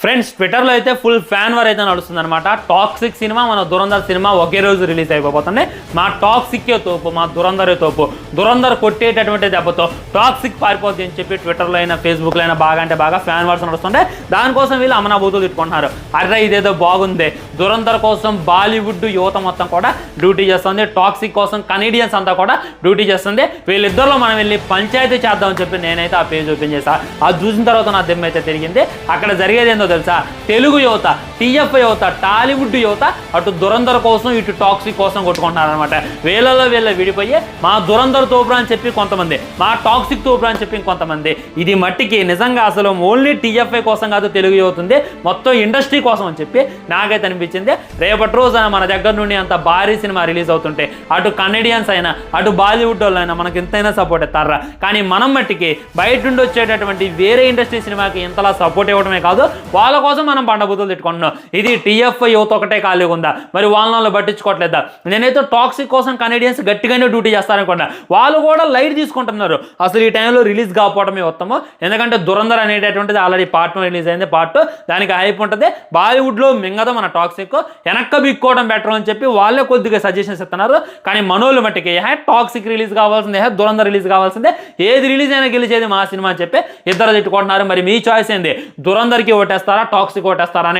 Friends ట్విట్టర్లో అయితే full fan war అయితే నడుస్తుంది అనమాట. టాక్సిక్ సినిమా మన దురంధర్ సినిమా ఒకే రోజు రిలీజ్ అయిపోతుంది. మా టాక్సిక్కే తోపు, మా దురంధరే తోపు, దురంధర్ కొట్టేటటువంటి దెబ్బతో టాక్సిక్ పారిపోద్ది అని చెప్పి ట్విట్టర్లో అయినా ఫేస్బుక్లో అయినా బాగా అంటే బాగా ఫ్యాన్ వార్స్ నడుస్తుంటే దానికోసం వీళ్ళు అమనా బూతులు తిట్టుకుంటున్నారు. అరే ఇదేదో బాగుంది, దురంధర్ కోసం బాలీవుడ్ యువత మొత్తం కూడా డ్యూటీ చేస్తుంది, టాక్సిక్ కోసం కనీడియన్స్ అంతా కూడా డ్యూటీ చేస్తుంది, వీళ్ళిద్దరిలో మనం వెళ్ళి పంచాయతీ చేద్దామని చెప్పి నేనైతే ఆ పేజ్ ఓపెన్ చేశా. అది చూసిన తర్వాత నా దెమ్మ అయితే తిరిగింది. అక్కడ జరిగేది ఏందో తెలుసా, తెలుగు యువత, టీఎఫ్ఐ యువత, టాలీవుడ్ యువత అటు దురంధర్ కోసం ఇటు టాక్సిక్ కోసం కొట్టుకుంటున్నారు అనమాట. వీళ్ళలో వీళ్ళ విడిపోయి మా దురంధర్ తోపురా అని చెప్పి కొంతమంది, మా టాక్సిక్ తోపురా అని చెప్పి కొంతమంది. ఇది మట్టికి నిజంగా అసలు ఓన్లీ టీఎఫ్ఐ కోసం కాదు తెలుగు యువత ఉంది, మొత్తం ఇండస్ట్రీ కోసం అని చెప్పి నాకైతే అనిపించింది. రేపటి రోజున మన దగ్గర నుండి అంత భారీ సినిమా రిలీజ్ అవుతుంటే అటు కనెడియన్స్ అయినా అటు బాలీవుడ్ వాళ్ళు అయినా మనకి ఎంతైనా సపోర్ట్ ఇస్తారా, కానీ మనం మట్టికి బయట నుండి వచ్చేటటువంటి వేరే ఇండస్ట్రీ సినిమాకి ఇంతలా సపోర్ట్ ఇవ్వడమే కాదు వాళ్ళ కోసం మనం బండబూతులు తిట్టుకుంటున్నాం. ఇది టీఎఫ్ఐ యువత ఒకటే ఖాళీగా ఉందా, మరి వాళ్ళని పట్టించుకోవట్లేదా? నేనైతే టాక్సిక్ కోసం కనెడియన్స్ గట్టిగానే డ్యూటీ చేస్తారనుకున్నా, వాళ్ళు కూడా లైట్ తీసుకుంటున్నారు. అసలు ఈ టైంలో రిలీజ్ కాకపోవడమే ఉత్తమం, ఎందుకంటే దురంధర్ అనేటటువంటిది ఆల్రెడీ పార్ట్ 1 రిలీజ్ అయింది, పార్ట్ 2 దానికి హైప్ ఉంటుంది. బాలీవుడ్లో మింగదా మన టాక్సిక్, వెనక్క బిక్కోవడం బెటర్ అని చెప్పి వాళ్ళే కొద్దిగా సజెషన్స్ ఇస్తున్నారు. కానీ మనోళ్ళు మట్టికి టాక్సిక్ రిలీజ్ కావాల్సిందే, దురంధర్ రిలీజ్ కావాల్సిందే, ఏది రిలీజ్ అయినా గెలిచేది మా సినిమా అని చెప్పి ఇద్దరు తిట్టుకుంటున్నారు. మరి మీ చాయిస్ ఏంది, దురంధర్కి ఓటేస్తారా టాక్సిక్ ఓటేస్తారా అని